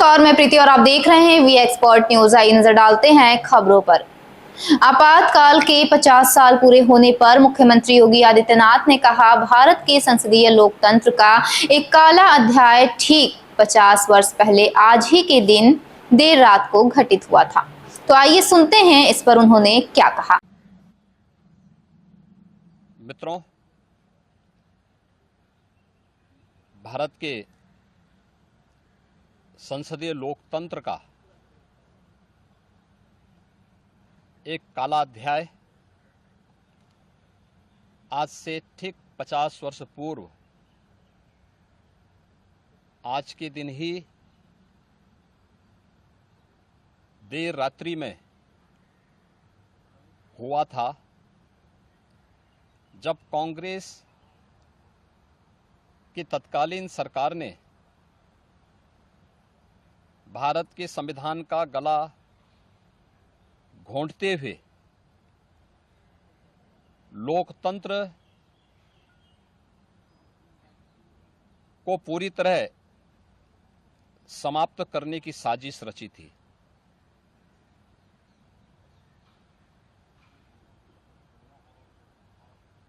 नमस्कार, मैं प्रीति और आप देख रहे हैं वी एक्सपर्ट न्यूज। आइए नजर डालते हैं खबरों पर। आपातकाल के 50 साल पूरे होने पर मुख्यमंत्री योगी आदित्यनाथ ने कहा, भारत के संसदीय लोकतंत्र का एक काला अध्याय ठीक 50 वर्ष पहले आज ही के दिन देर रात को घटित हुआ था। तो आइए सुनते हैं इस पर उन्होंने क्या कहा। मित्रों, भारत के संसदीय लोकतंत्र का एक काला अध्याय आज से ठीक 50 वर्ष पूर्व आज के दिन ही देर रात्रि में हुआ था, जब कांग्रेस की तत्कालीन सरकार ने भारत के संविधान का गला घोंटते हुए लोकतंत्र को पूरी तरह समाप्त करने की साजिश रची थी।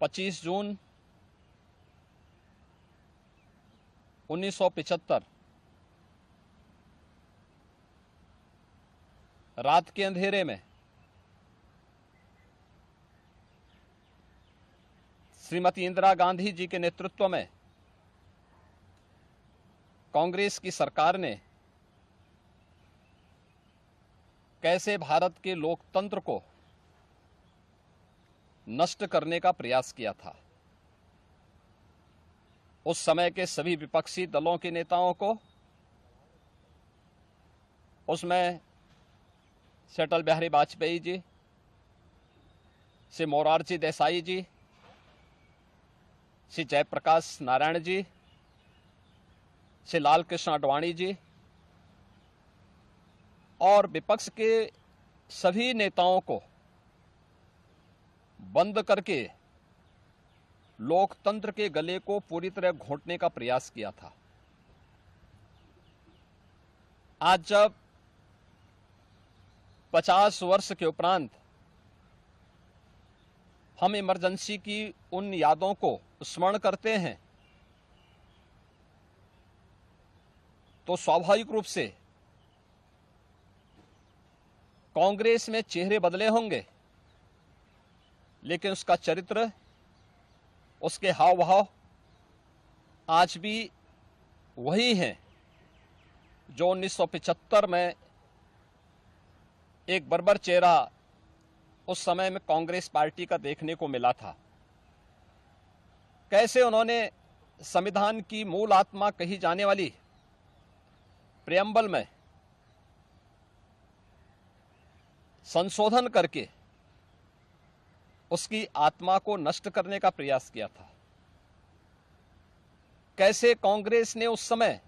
पच्चीस जून 1975 रात के अंधेरे में श्रीमती इंदिरा गांधी जी के नेतृत्व में कांग्रेस की सरकार ने कैसे भारत के लोकतंत्र को नष्ट करने का प्रयास किया था। उस समय के सभी विपक्षी दलों के नेताओं को, उसमें से अटल बिहारी वाजपेयी जी से मोरारजी देसाई जी, श्री जयप्रकाश नारायण जी, श्री लाल कृष्ण आडवाणी जी और विपक्ष के सभी नेताओं को बंद करके लोकतंत्र के गले को पूरी तरह घोंटने का प्रयास किया था। आज जब 50 वर्ष के उपरांत हम इमरजेंसी की उन यादों को स्मरण करते हैं, तो स्वाभाविक रूप से कांग्रेस में चेहरे बदले होंगे, लेकिन उसका चरित्र, उसके हाव भाव आज भी वही हैं जो 1975 में एक बर्बर चेहरा उस समय में कांग्रेस पार्टी का देखने को मिला था। कैसे उन्होंने संविधान की मूल आत्मा कही जाने वाली प्रेम्बल में संशोधन करके उसकी आत्मा को नष्ट करने का प्रयास किया था। कैसे कांग्रेस ने उस समय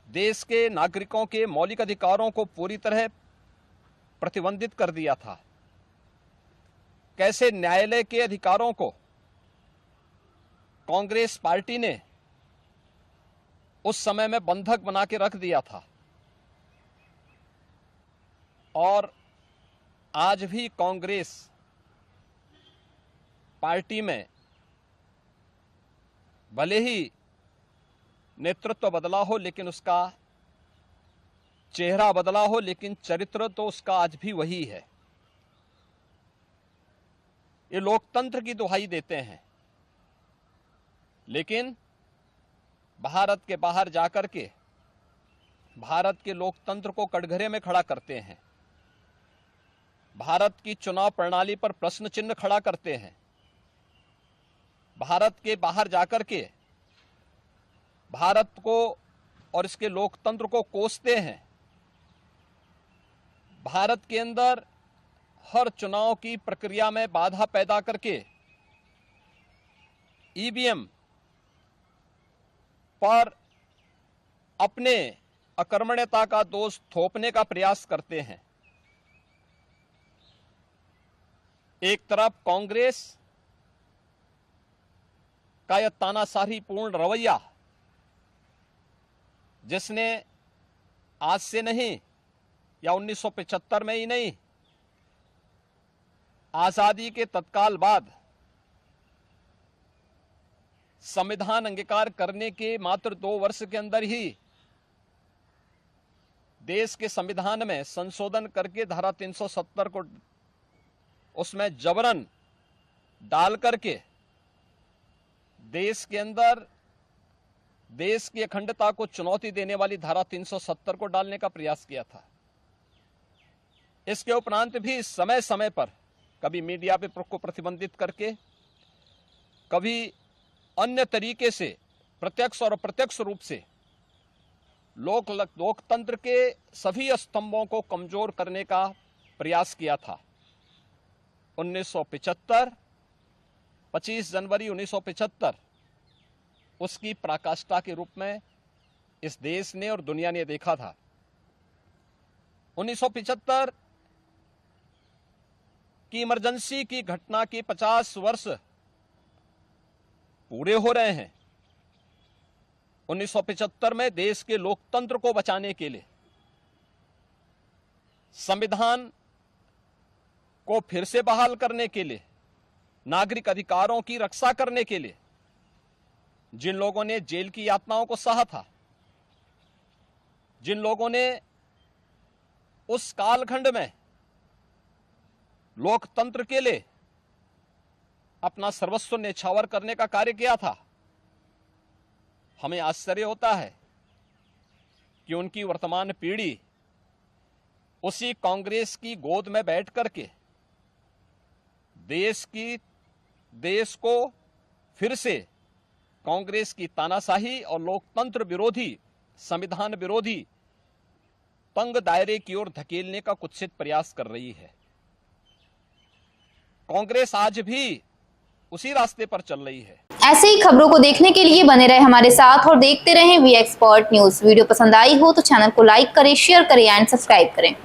देश के नागरिकों के मौलिक अधिकारों को पूरी तरह प्रतिबंधित कर दिया था। कैसे न्यायालय के अधिकारों को कांग्रेस पार्टी ने उस समय में बंधक बना के रख दिया था। और आज भी कांग्रेस पार्टी में भले ही नेतृत्व बदला हो, लेकिन उसका चेहरा बदला हो, लेकिन चरित्र तो उसका आज भी वही है। ये लोकतंत्र की दुहाई देते हैं, लेकिन भारत के बाहर जाकर के भारत के लोकतंत्र को कटघरे में खड़ा करते हैं। भारत की चुनाव प्रणाली पर प्रश्न चिन्ह खड़ा करते हैं। भारत के बाहर जाकर के भारत को और इसके लोकतंत्र को कोसते हैं। भारत के अंदर हर चुनाव की प्रक्रिया में बाधा पैदा करके ईवीएम पर अपने अकर्मण्यता का दोष थोपने का प्रयास करते हैं। एक तरफ कांग्रेस का यह तानाशाही पूर्ण रवैया जिसने आज से नहीं या 1975 में ही नहीं, आजादी के तत्काल बाद संविधान अंगीकार करने के मात्र 2 वर्ष के अंदर ही देश के संविधान में संशोधन करके धारा 370 को उसमें जबरन डाल करके देश के अंदर देश की अखंडता को चुनौती देने वाली धारा 370 को डालने का प्रयास किया था। इसके उपरांत भी समय समय पर कभी मीडिया पे को प्रतिबंधित करके, कभी अन्य तरीके से प्रत्यक्ष और अप्रत्यक्ष रूप से लोकतंत्र के सभी स्तंभों को कमजोर करने का प्रयास किया था। 1975, 25 जनवरी 1975 उसकी पराकाष्ठा के रूप में इस देश ने और दुनिया ने देखा था। 1975 की इमरजेंसी की घटना के 50 वर्ष पूरे हो रहे हैं। 1975 में देश के लोकतंत्र को बचाने के लिए, संविधान को फिर से बहाल करने के लिए, नागरिक अधिकारों की रक्षा करने के लिए जिन लोगों ने जेल की यातनाओं को सहा था, जिन लोगों ने उस कालखंड में लोकतंत्र के लिए अपना सर्वस्व न्यौछावर करने का कार्य किया था, हमें आश्चर्य होता है कि उनकी वर्तमान पीढ़ी उसी कांग्रेस की गोद में बैठ करके देश को फिर से कांग्रेस की तानाशाही और लोकतंत्र विरोधी, संविधान विरोधी तंग दायरे की ओर धकेलने का कुत्सित प्रयास कर रही है। कांग्रेस आज भी उसी रास्ते पर चल रही है। ऐसे ही खबरों को देखने के लिए बने रहे हमारे साथ और देखते रहें वी एक्सपर्ट न्यूज। वीडियो पसंद आई हो तो चैनल को लाइक करें, शेयर करें एंड सब्सक्राइब करें।